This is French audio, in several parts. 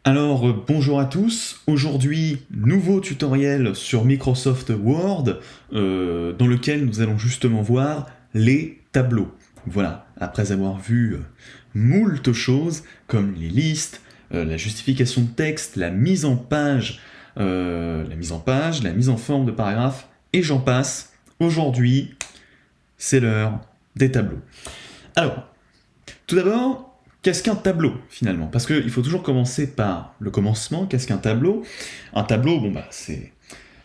Bonjour à tous. Aujourd'hui, nouveau tutoriel sur Microsoft Word, dans lequel nous allons justement voir les tableaux. Voilà, après avoir vu moult choses, comme les listes, la justification de texte, la mise en page, la mise en forme de paragraphe, et j'en passe. Aujourd'hui, c'est l'heure des tableaux. Alors, tout d'abord, qu'est-ce qu'un tableau, finalement? Parce qu'il faut toujours commencer par le commencement. Qu'est-ce qu'un tableau? Un tableau, c'est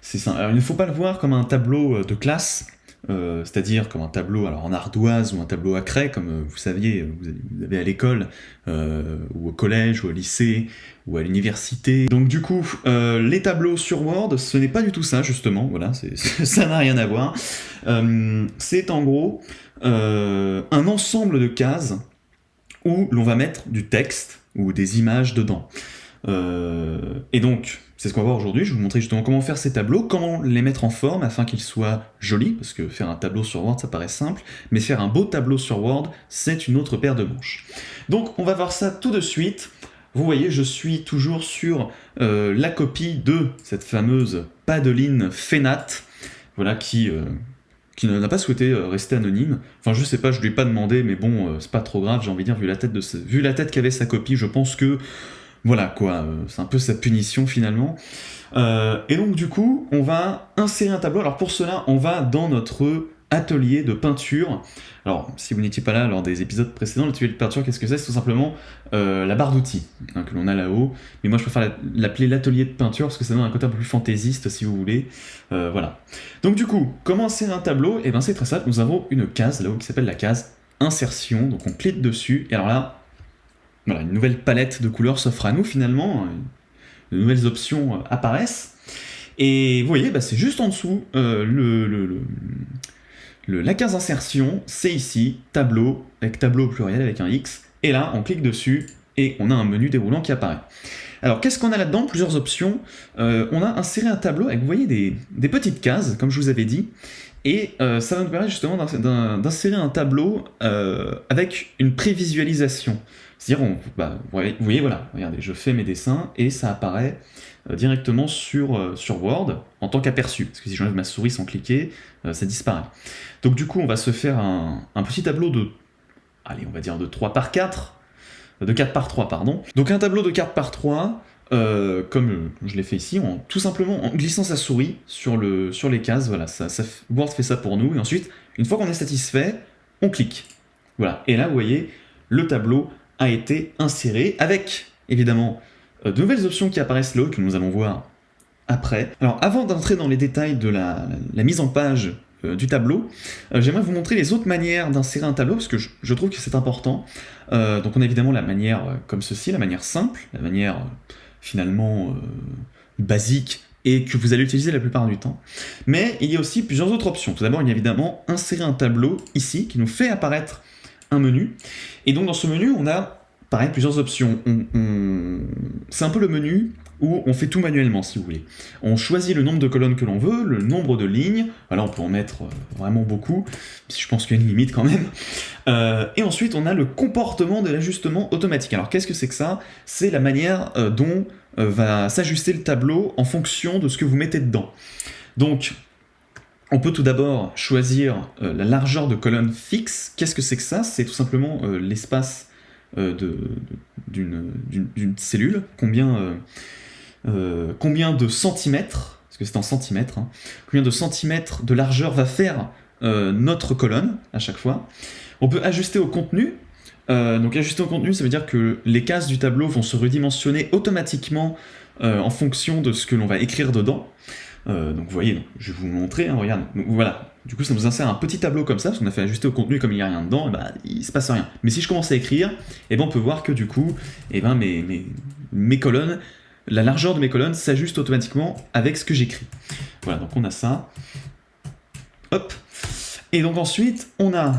ça. Alors, il ne faut pas le voir comme un tableau de classe, c'est-à-dire comme un tableau en ardoise ou un tableau à craie, comme vous saviez, vous avez à l'école, ou au collège, ou au lycée, ou à l'université. Donc du coup, les tableaux sur Word, ce n'est pas du tout ça, justement, voilà, ça n'a rien à voir. C'est en gros un ensemble de cases où l'on va mettre du texte ou des images dedans. Et donc, c'est ce qu'on va voir aujourd'hui. Je vais vous montrer justement comment faire ces tableaux, comment les mettre en forme afin qu'ils soient jolis, parce que faire un tableau sur Word, ça paraît simple, mais faire un beau tableau sur Word, c'est une autre paire de manches. Donc, on va voir ça tout de suite. Vous voyez, je suis toujours sur la copie de cette fameuse Padeline Fenat, voilà, qui n'a pas souhaité rester anonyme. Enfin, je sais pas, je lui ai pas demandé, mais bon, c'est pas trop grave, j'ai envie de dire, vu la tête qu'avait sa copie, je pense que, voilà, quoi, c'est un peu sa punition, finalement. Et donc, du coup, on va insérer un tableau. Alors, pour cela, on va dans notre atelier de peinture. Alors, si vous n'étiez pas là lors des épisodes précédents, l'atelier de peinture, qu'est-ce que c'est? C'est tout simplement la barre d'outils que l'on a là-haut. Mais moi, je préfère l'appeler l'atelier de peinture parce que ça donne un côté un peu plus fantaisiste, si vous voulez. Voilà. Donc, du coup, comment insérer un tableau? Eh bien, c'est très simple. Nous avons une case là-haut qui s'appelle la case insertion. Donc, on clique dessus. Et alors là, voilà, une nouvelle palette de couleurs s'offre à nous finalement. De nouvelles options apparaissent. Et vous voyez, c'est juste en dessous la case insertion, c'est ici, tableau, avec tableau au pluriel avec un X, et là, on clique dessus, et on a un menu déroulant qui apparaît. Alors, qu'est-ce qu'on a là-dedans? Plusieurs options. On a inséré un tableau avec, vous voyez, des petites cases, comme je vous avais dit, et ça va nous permettre justement d'insérer un tableau avec une prévisualisation. C'est-à-dire, vous voyez, voilà, regardez, je fais mes dessins, et ça apparaît directement sur Word en tant qu'aperçu, parce que si j'enlève ma souris sans cliquer, ça disparaît. Donc du coup, on va se faire un petit tableau de, allez, on va dire de 3 par 4, de 4 par 3, pardon. Donc un tableau de 4 par 3, comme je l'ai fait ici, tout simplement en glissant sa souris sur les cases, voilà, Word fait ça pour nous, et ensuite, une fois qu'on est satisfait, on clique. Voilà, et là, vous voyez, le tableau a été inséré, avec, évidemment, de nouvelles options qui apparaissent là, que nous allons voir après. Alors, avant d'entrer dans les détails de la mise en page du tableau, j'aimerais vous montrer les autres manières d'insérer un tableau, parce que je trouve que c'est important. Donc on a évidemment la manière comme ceci, la manière simple, la manière finalement basique, et que vous allez utiliser la plupart du temps. Mais il y a aussi plusieurs autres options. Tout d'abord, il y a évidemment insérer un tableau ici, qui nous fait apparaître un menu. Et donc dans ce menu, on a, pareil, plusieurs options. C'est un peu le menu où on fait tout manuellement, si vous voulez. On choisit le nombre de colonnes que l'on veut, le nombre de lignes, voilà, on peut en mettre vraiment beaucoup, je pense qu'il y a une limite quand même. Et ensuite, on a le comportement de l'ajustement automatique. Alors, qu'est-ce que c'est que ça? C'est la manière dont va s'ajuster le tableau en fonction de ce que vous mettez dedans. Donc, on peut tout d'abord choisir la largeur de colonne fixe. Qu'est-ce que c'est que ça? C'est tout simplement l'espace d'une cellule, combien de centimètres, parce que c'est en centimètres, hein, combien de centimètres de largeur va faire notre colonne à chaque fois. On peut ajuster au contenu. Donc ajuster au contenu, ça veut dire que les cases du tableau vont se redimensionner automatiquement en fonction de ce que l'on va écrire dedans. Donc vous voyez, je vais vous montrer, hein, regarde, donc, voilà. Du coup ça nous insère un petit tableau comme ça, parce qu'on a fait ajuster au contenu comme il n'y a rien dedans, et il se passe rien. Mais si je commence à écrire, on peut voir que du coup, mes colonnes, la largeur de mes colonnes s'ajuste automatiquement avec ce que j'écris. Voilà, donc on a ça. Hop. Et donc ensuite, on a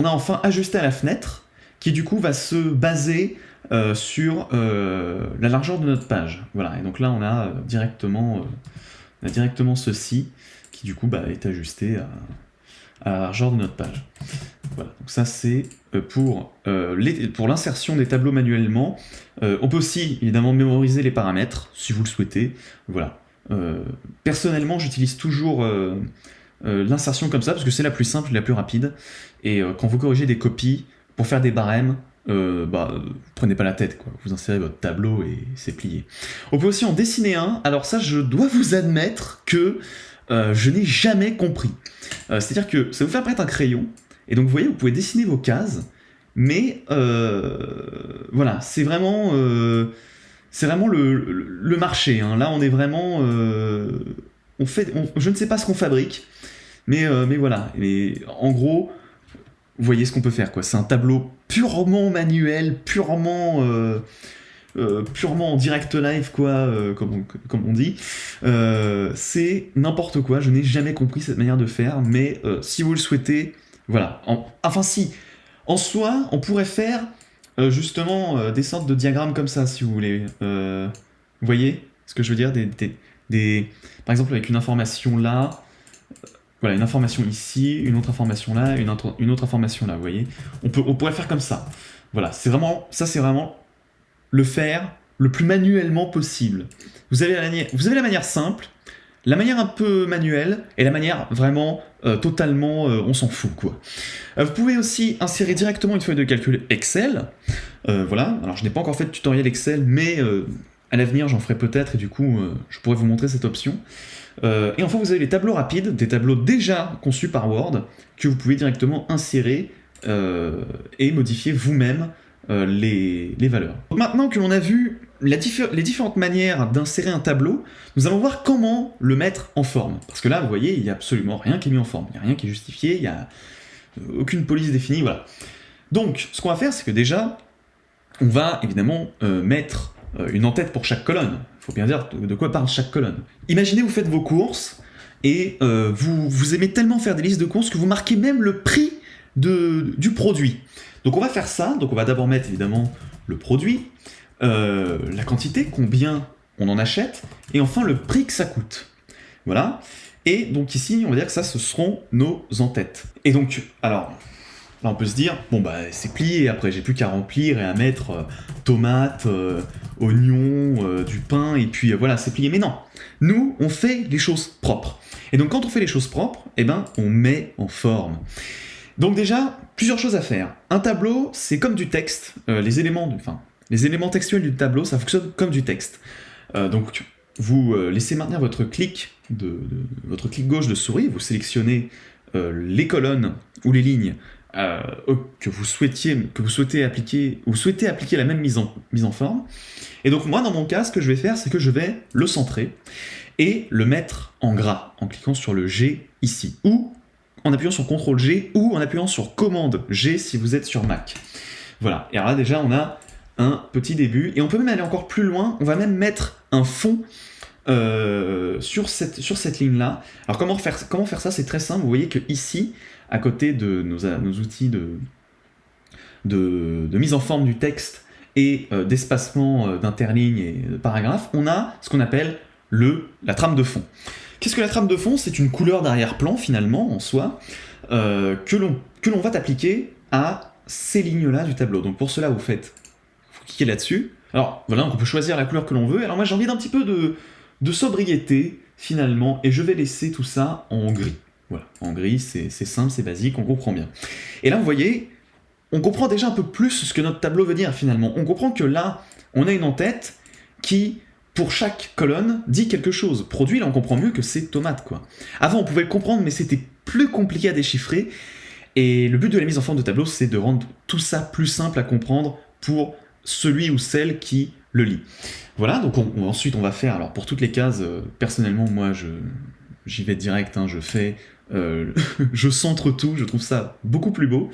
enfin ajusté à la fenêtre, qui du coup va se baser sur la largeur de notre page. Voilà, et donc là on a directement ceci, qui du coup est ajusté à la largeur de notre page. Voilà, donc ça c'est pour l'insertion des tableaux manuellement. On peut aussi évidemment mémoriser les paramètres si vous le souhaitez. Voilà. Personnellement, j'utilise toujours l'insertion comme ça parce que c'est la plus simple, la plus rapide. Et quand vous corrigez des copies pour faire des barèmes, prenez pas la tête, quoi. Vous insérez votre tableau et c'est plié. On peut aussi en dessiner un. Alors ça, je dois vous admettre que je n'ai jamais compris. C'est-à-dire que ça vous fait apparaître un crayon, et donc vous voyez, vous pouvez dessiner vos cases, mais voilà, c'est vraiment le marché. Hein. Là, on est vraiment... je ne sais pas ce qu'on fabrique, mais voilà. Et en gros, vous voyez ce qu'on peut faire, quoi. C'est un tableau purement manuel, purement en direct live, quoi, comme on dit. C'est n'importe quoi, je n'ai jamais compris cette manière de faire, mais si vous le souhaitez, voilà. Si, en soi, on pourrait faire justement des sortes de diagrammes comme ça, si vous voulez. Vous voyez ce que je veux dire, par exemple, avec une information là, voilà, une information ici, une autre information là, une autre information là, vous voyez. On pourrait faire comme ça. Voilà, c'est vraiment le faire le plus manuellement possible. Vous avez la manière simple, la manière un peu manuelle, et la manière vraiment totalement on s'en fout, quoi. Vous pouvez aussi insérer directement une feuille de calcul Excel. Voilà, alors je n'ai pas encore fait de tutoriel Excel, mais à l'avenir j'en ferai peut-être, et du coup je pourrais vous montrer cette option. Et enfin, vous avez les tableaux rapides, des tableaux déjà conçus par Word, que vous pouvez directement insérer et modifier vous-même les valeurs. Donc maintenant que l'on a vu les différentes manières d'insérer un tableau, nous allons voir comment le mettre en forme. Parce que là, vous voyez, il n'y a absolument rien qui est mis en forme, il n'y a rien qui est justifié, il n'y a aucune police définie, voilà. Donc, ce qu'on va faire, c'est que déjà, on va évidemment mettre une en-tête pour chaque colonne. Il faut bien dire de quoi parle chaque colonne. Imaginez, vous faites vos courses, et vous aimez tellement faire des listes de courses que vous marquez même le prix du produit. Donc on va faire ça, donc on va d'abord mettre évidemment le produit, la quantité, combien on en achète, et enfin le prix que ça coûte. Voilà. Et donc ici, on va dire que ça, ce seront nos en-têtes. Et donc, alors, là on peut se dire, bon bah c'est plié, après j'ai plus qu'à remplir et à mettre tomates, oignons, du pain, et puis voilà, c'est plié. Mais non, nous, on fait les choses propres. Et donc quand on fait les choses propres, eh ben, on met en forme. Donc déjà, plusieurs choses à faire. Un tableau, c'est comme du texte. Les éléments textuels du tableau, ça fonctionne comme du texte. Donc vous laissez maintenir votre clic gauche de souris, vous sélectionnez les colonnes ou les lignes que vous souhaitez appliquer la même mise en forme. Et donc moi, dans mon cas, ce que je vais faire, c'est que je vais le centrer et le mettre en gras en cliquant sur le G ici, ou en appuyant sur CTRL-G, ou en appuyant sur Commande-G si vous êtes sur Mac. Voilà, et alors là déjà on a un petit début, et on peut même aller encore plus loin, on va même mettre un fond sur cette ligne-là. Alors comment faire ça? C'est très simple, vous voyez que ici, à côté de nos outils de mise en forme du texte et d'espacement d'interlignes et de paragraphes, on a ce qu'on appelle la trame de fond. Qu'est-ce que la trame de fond? C'est une couleur d'arrière-plan, finalement, en soi, que l'on va appliquer à ces lignes-là du tableau. Donc pour cela, vous cliquez là-dessus. Alors voilà, on peut choisir la couleur que l'on veut. Alors moi, j'ai envie d'un petit peu de sobriété, finalement, et je vais laisser tout ça en gris. Voilà, en gris, c'est simple, c'est basique, on comprend bien. Et là, vous voyez, on comprend déjà un peu plus ce que notre tableau veut dire, finalement. On comprend que là, on a une en-tête qui, pour chaque colonne, dit quelque chose. Produit, là, on comprend mieux que c'est tomate, quoi. Avant, on pouvait le comprendre, mais c'était plus compliqué à déchiffrer. Et le but de la mise en forme de tableau, c'est de rendre tout ça plus simple à comprendre pour celui ou celle qui le lit. Voilà, donc ensuite, on va faire, alors pour toutes les cases, personnellement, moi, j'y vais direct, hein, je centre tout, je trouve ça beaucoup plus beau.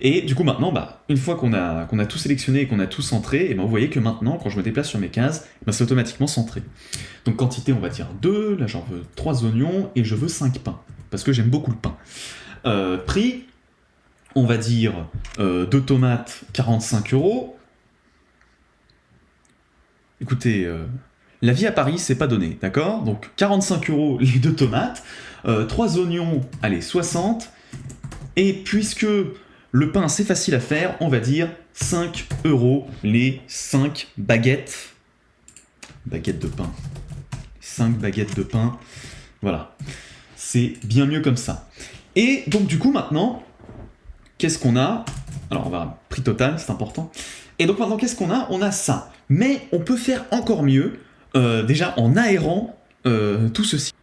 Et du coup maintenant, une fois qu'on a tout sélectionné et qu'on a tout centré, et vous voyez que maintenant, quand je me déplace sur mes cases, c'est automatiquement centré. Donc quantité, on va dire 2, là j'en veux 3 oignons, et je veux 5 pains, parce que j'aime beaucoup le pain. Prix, on va dire 2 tomates, 45 €. Écoutez, la vie à Paris, c'est pas donné, d'accord? Donc 45 € les 2 tomates, 3 oignons, allez, 60, Et puisque le pain c'est facile à faire, on va dire 5 € les 5 baguettes. Baguettes de pain. 5 baguettes de pain. Voilà. C'est bien mieux comme ça. Et donc du coup maintenant, qu'est-ce qu'on a? Alors on va prix total, c'est important. Et donc maintenant qu'est-ce qu'on a? On a ça. Mais on peut faire encore mieux, déjà en aérant tout ceci.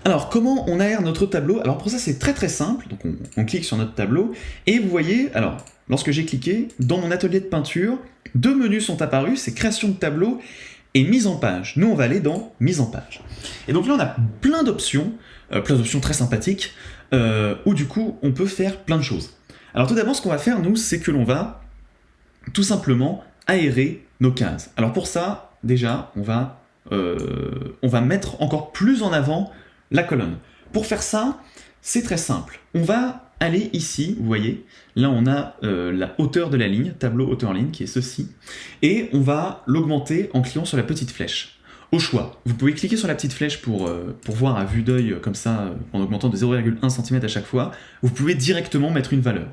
Alors comment on aère notre tableau? Alors pour ça c'est très très simple. Donc on clique sur notre tableau et vous voyez, alors lorsque j'ai cliqué, dans mon atelier de peinture, 2 menus sont apparus, c'est création de tableau et mise en page. Nous on va aller dans mise en page. Et donc là on a plein d'options très sympathiques, où du coup on peut faire plein de choses. Alors tout d'abord ce qu'on va faire nous, c'est que l'on va tout simplement aérer nos cases. Alors pour ça, déjà, on va mettre encore plus en avant la colonne. Pour faire ça, c'est très simple. On va aller ici, vous voyez, là on a la hauteur de la ligne, tableau hauteur-ligne, qui est ceci, et on va l'augmenter en cliquant sur la petite flèche. Au choix, vous pouvez cliquer sur la petite flèche pour voir à vue d'œil comme ça, en augmentant de 0,1 cm à chaque fois. Vous pouvez directement mettre une valeur.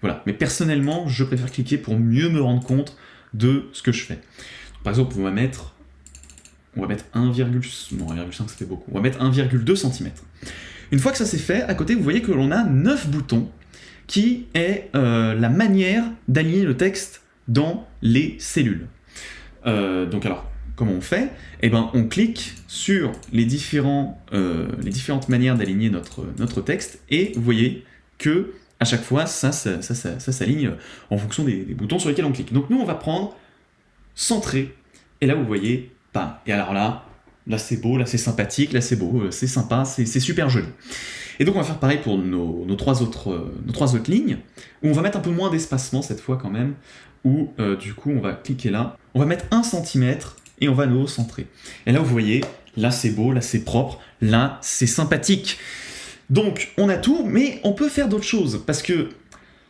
Voilà, mais personnellement, je préfère cliquer pour mieux me rendre compte de ce que je fais. Par exemple, on va mettre 1,5 ça fait beaucoup. On va mettre 1,2 cm. Une fois que ça c'est fait, à côté, vous voyez que l'on a 9 boutons qui est la manière d'aligner le texte dans les cellules. Donc alors, comment on fait? Eh ben, on clique sur les différentes manières d'aligner notre texte et vous voyez que à chaque fois, ça s'aligne en fonction des boutons sur lesquels on clique. Donc nous, on va prendre centrer, et là, vous voyez, bam. Et alors là c'est beau, là c'est sympathique, là c'est beau, c'est sympa, c'est super joli. Et donc on va faire pareil pour nos trois autres lignes, où on va mettre un peu moins d'espacement cette fois quand même, où du coup on va cliquer là, on va mettre 1 cm, et on va nous centrer. Et là vous voyez, là c'est beau, là c'est propre, là c'est sympathique. Donc on a tout, mais on peut faire d'autres choses, parce que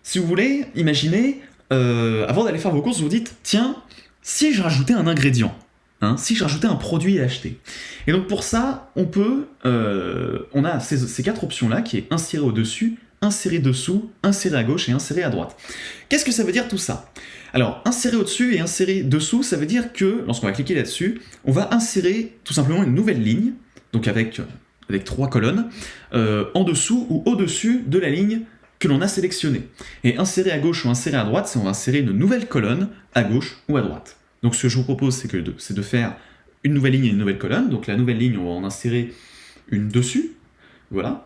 si vous voulez, imaginez, avant d'aller faire vos courses, vous vous dites, tiens, si je rajoutais un ingrédient, si je rajoutais un produit à acheter. Et donc pour ça, on a ces 4 options-là, qui est insérer au-dessus, insérer dessous, insérer à gauche et insérer à droite. Qu'est-ce que ça veut dire tout ça? Alors, insérer au-dessus et insérer dessous, ça veut dire que, lorsqu'on va cliquer là-dessus, on va insérer tout simplement une nouvelle ligne, donc avec 3 colonnes, en dessous ou au-dessus de la ligne que l'on a sélectionnée. Et insérer à gauche ou insérer à droite, c'est on va insérer une nouvelle colonne à gauche ou à droite. Donc ce que je vous propose, c'est de faire une nouvelle ligne et une nouvelle colonne. Donc la nouvelle ligne, on va en insérer une dessus, voilà.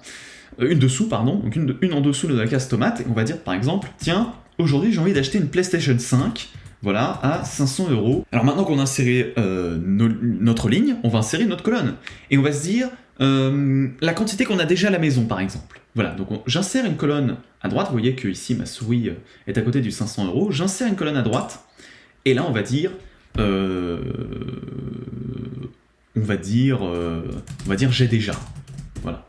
Une dessous, pardon, donc une en dessous de la case tomate, et on va dire par exemple, tiens, aujourd'hui j'ai envie d'acheter une PlayStation 5, voilà, à 500 €. Alors maintenant qu'on a inséré notre ligne, on va insérer notre colonne. Et on va se dire, la quantité qu'on a déjà à la maison, par exemple. Voilà, donc j'insère une colonne à droite, vous voyez que ici ma souris est à côté du 500 €, j'insère une colonne à droite, et là on va dire j'ai déjà. Voilà.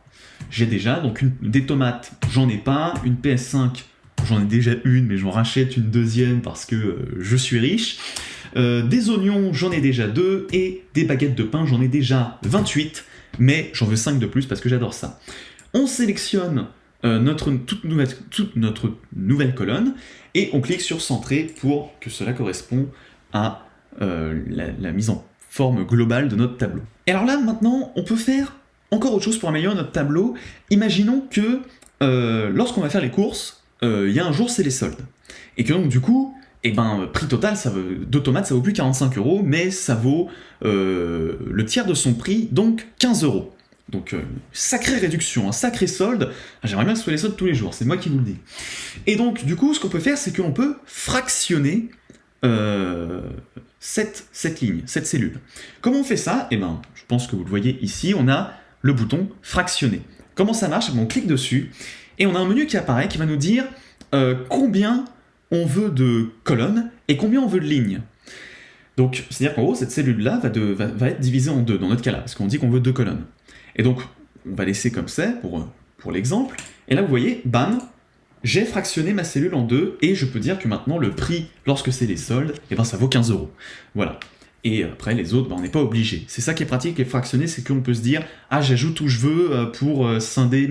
J'ai déjà, donc des tomates, j'en ai pas, une PS5, j'en ai déjà une, mais j'en rachète une deuxième parce que je suis riche. Des oignons, j'en ai déjà 2, et des baguettes de pain, j'en ai déjà 28, mais j'en veux 5 de plus parce que j'adore ça. On sélectionne toute notre nouvelle colonne, et on clique sur centrer pour que cela corresponde à la mise en forme globale de notre tableau. Et alors là, maintenant, on peut faire encore autre chose pour améliorer notre tableau. Imaginons que lorsqu'on va faire les courses, il y a un jour, c'est les soldes. Et que donc, du coup, prix total, de tomates, ça vaut plus 45 €, mais ça vaut le tiers de son prix, donc 15 €. Donc, sacrée réduction, un sacré solde. J'aimerais bien que ce soit les soldes tous les jours, c'est moi qui vous le dis. Et donc, du coup, ce qu'on peut faire, c'est qu'on peut fractionner cette ligne, cette cellule. Comment on fait ça? Je pense que vous le voyez ici, on a le bouton fractionner. Comment ça marche? On clique dessus, et on a un menu qui apparaît, qui va nous dire combien on veut de colonnes et combien on veut de lignes. Donc, c'est-à-dire qu'en gros, cette cellule-là va être divisée en deux, dans notre cas-là, parce qu'on dit qu'on veut 2 colonnes. Et donc, on va laisser comme ça, pour l'exemple, et là, vous voyez, bam, j'ai fractionné ma cellule en 2, et je peux dire que maintenant, le prix, lorsque c'est les soldes, ça vaut 15 €. Voilà. Et après, les autres, on n'est pas obligé. C'est ça qui est pratique, et fractionner, c'est qu'on peut se dire « Ah, j'ajoute où je veux pour scinder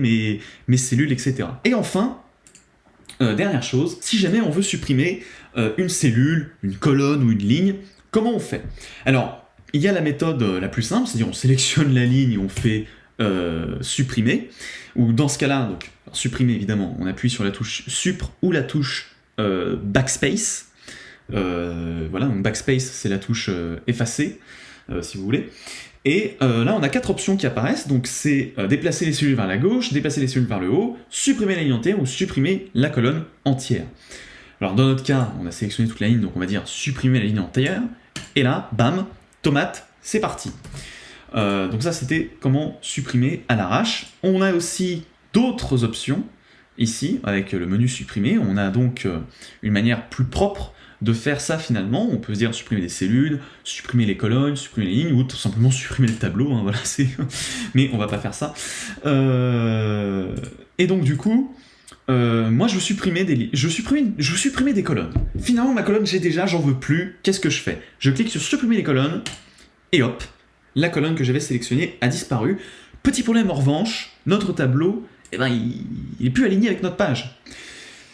mes cellules, etc. » Et enfin, Dernière chose, si jamais on veut supprimer une cellule, une colonne ou une ligne, comment on fait? Alors, il y a la méthode la plus simple, c'est-à-dire on sélectionne la ligne et on fait supprimer, ou dans ce cas-là, donc supprimer évidemment, on appuie sur la touche Supr ou la touche Backspace. Voilà, donc Backspace c'est la touche effacer, si vous voulez. Et là, on a 4 options qui apparaissent, donc c'est déplacer les cellules vers la gauche, déplacer les cellules vers le haut, supprimer la ligne entière ou supprimer la colonne entière. Alors dans notre cas, on a sélectionné toute la ligne, donc on va dire supprimer la ligne entière, et là, bam, tomate, c'est parti. Donc ça, c'était comment supprimer à l'arrache. On a aussi d'autres options, ici, avec le menu supprimer, on a donc une manière plus propre de faire ça finalement. On peut se dire supprimer des cellules, supprimer les colonnes, supprimer les lignes, ou tout simplement supprimer le tableau, hein, voilà, mais on va pas faire ça. Et donc du coup, moi je veux supprimer des colonnes. Finalement ma colonne j'ai déjà, j'en veux plus, qu'est-ce que je fais? Je clique sur supprimer les colonnes, et hop, la colonne que j'avais sélectionnée a disparu. Petit problème en revanche, notre tableau, eh ben, il est plus aligné avec notre page.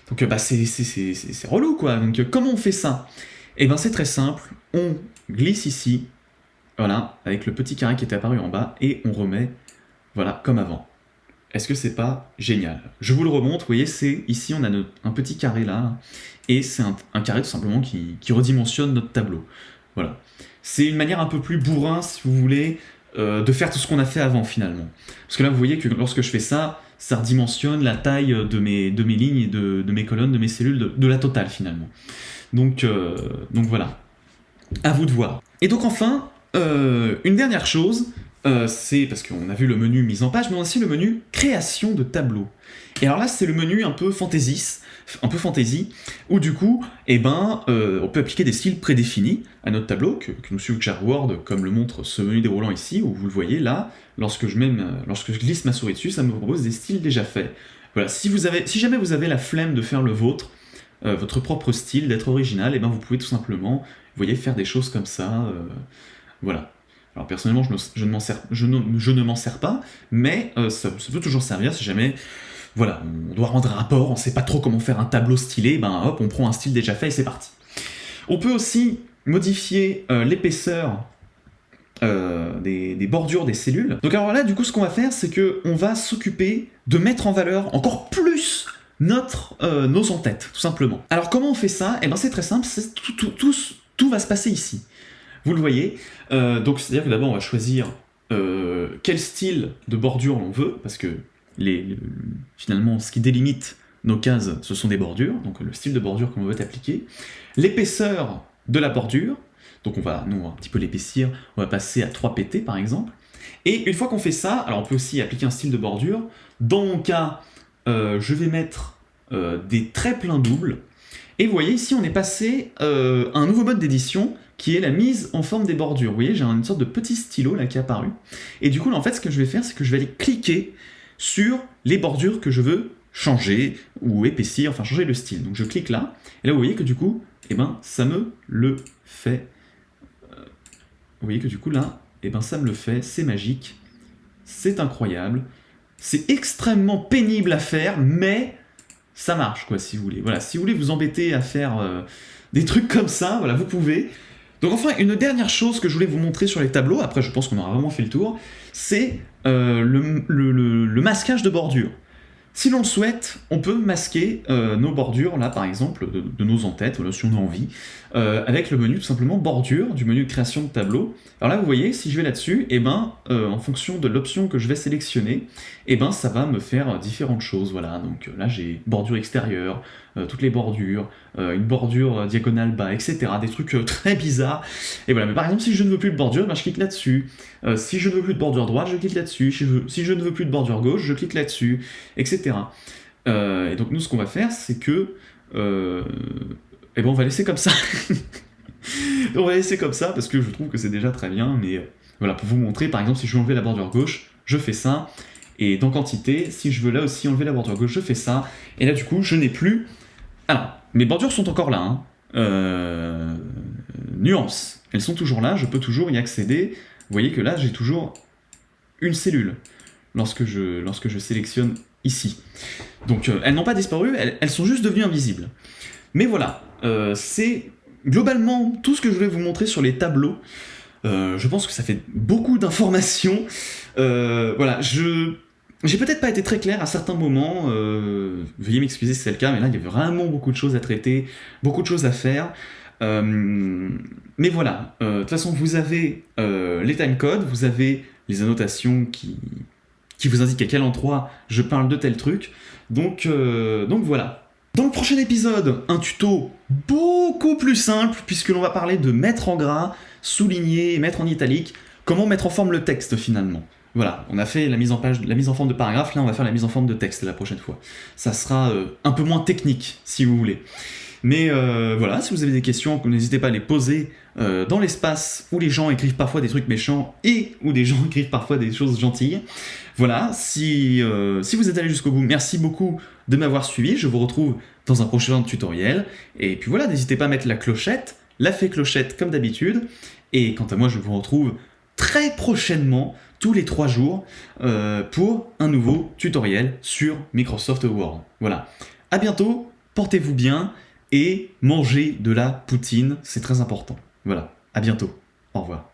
Donc bah, c'est relou quoi, donc comment on fait ça? Eh ben c'est très simple, on glisse ici, voilà, avec le petit carré qui était apparu en bas, et on remet, voilà, comme avant. Est-ce que c'est pas génial? Je vous le remonte, vous voyez, c'est ici on a un petit carré là, et c'est un carré tout simplement qui redimensionne notre tableau. Voilà. C'est une manière un peu plus bourrin, si vous voulez, de faire tout ce qu'on a fait avant finalement. Parce que là vous voyez que lorsque je fais ça, ça redimensionne la taille de mes lignes et de mes colonnes, de mes cellules, de la totale finalement. Donc voilà, à vous de voir. Et donc enfin, une dernière chose, c'est parce qu'on a vu le menu mise en page, mais on a aussi le menu création de tableau. Et alors là, c'est le menu un peu fantasy, où du coup, eh ben, on peut appliquer des styles prédéfinis à notre tableau, que nous suggère Word, comme le montre ce menu déroulant ici, où vous le voyez là, lorsque je glisse ma souris dessus, ça me propose des styles déjà faits. Voilà, si jamais vous avez la flemme de faire le vôtre, votre propre style, d'être original, eh ben vous pouvez tout simplement, vous voyez, faire des choses comme ça, voilà. Alors personnellement, je ne m'en sers pas, mais ça peut toujours servir si jamais, voilà, on doit rendre un rapport, on sait pas trop comment faire un tableau stylé, ben hop, on prend un style déjà fait et c'est parti. On peut aussi modifier l'épaisseur des bordures des cellules. Donc alors là, du coup, ce qu'on va faire, c'est qu'on va s'occuper de mettre en valeur encore plus nos en-têtes, tout simplement. Alors comment on fait ça? Eh ben c'est très simple, tout va se passer ici. Vous le voyez, donc c'est-à-dire que d'abord on va choisir quel style de bordure l'on veut, parce que finalement ce qui délimite nos cases ce sont des bordures, donc le style de bordure qu'on veut appliquer, l'épaisseur de la bordure, donc on va un petit peu l'épaissir, on va passer à 3 pt par exemple, et une fois qu'on fait ça, alors on peut aussi appliquer un style de bordure, dans mon cas je vais mettre des traits pleins doubles, et vous voyez ici on est passé à un nouveau mode d'édition qui est la mise en forme des bordures. Vous voyez, j'ai une sorte de petit stylo là qui est apparu. Et du coup, là, en fait, ce que je vais faire, c'est que je vais aller cliquer sur les bordures que je veux changer ou épaissir, enfin changer le style. Donc je clique là, et là vous voyez que du coup, eh ben, ça me le fait. Vous voyez que du coup là, eh ben, ça me le fait, c'est magique, c'est incroyable, c'est extrêmement pénible à faire, mais ça marche quoi, si vous voulez. Voilà, si vous voulez vous embêter à faire des trucs comme ça, voilà, vous pouvez. Donc enfin, une dernière chose que je voulais vous montrer sur les tableaux, après je pense qu'on aura vraiment fait le tour, c'est le masquage de bordure. Si l'on le souhaite, on peut masquer nos bordures, là par exemple, de nos en-têtes, voilà, si on a envie, avec le menu tout simplement bordure, du menu création de tableau. Alors là vous voyez, si je vais là-dessus, et ben, en fonction de l'option que je vais sélectionner, et ben ça va me faire différentes choses, voilà. Donc là j'ai bordure extérieure, toutes les bordures, une bordure diagonale bas, etc. Des trucs très bizarres. Et voilà, mais par exemple si je ne veux plus de bordure, ben, je clique là-dessus. Si je ne veux plus de bordure droite, je clique là-dessus. Si je ne veux plus de bordure gauche, je clique là-dessus, etc. Et donc nous ce qu'on va faire, c'est que et ben on va laisser comme ça. On va laisser comme ça parce que je trouve que c'est déjà très bien, mais voilà, pour vous montrer, par exemple, si je veux enlever la bordure gauche, je fais ça, et dans quantité, si je veux là aussi enlever la bordure gauche, je fais ça, et là du coup, je n'ai plus... Alors, mes bordures sont encore là, hein. Nuance, elles sont toujours là, je peux toujours y accéder, vous voyez que là, j'ai toujours une cellule, lorsque je sélectionne ici. Donc elles n'ont pas disparu, elles sont juste devenues invisibles. Mais voilà, c'est globalement tout ce que je voulais vous montrer sur les tableaux. Je pense que ça fait beaucoup d'informations. Voilà, j'ai peut-être pas été très clair à certains moments, veuillez m'excuser si c'est le cas, mais là il y avait vraiment beaucoup de choses à traiter, beaucoup de choses à faire. Mais voilà, de toute façon vous avez les timecodes, vous avez les annotations qui vous indiquent à quel endroit je parle de tel truc, donc voilà. Dans le prochain épisode, un tuto beaucoup plus simple, puisque l'on va parler de mettre en gras, souligner, mettre en italique, comment mettre en forme le texte finalement. Voilà, on a fait la mise en forme de paragraphe, là on va faire la mise en forme de texte la prochaine fois. Ça sera un peu moins technique, si vous voulez. Mais voilà, si vous avez des questions, n'hésitez pas à les poser dans l'espace où les gens écrivent parfois des trucs méchants et où des gens écrivent parfois des choses gentilles. Voilà, si vous êtes allé jusqu'au bout, merci beaucoup de m'avoir suivi, je vous retrouve dans un prochain tutoriel. Et puis voilà, n'hésitez pas à mettre la clochette, la fée clochette comme d'habitude. Et quant à moi, je vous retrouve très prochainement, tous les 3 jours, pour un nouveau tutoriel sur Microsoft Word. Voilà, à bientôt, portez-vous bien, et mangez de la poutine, c'est très important. Voilà, à bientôt, au revoir.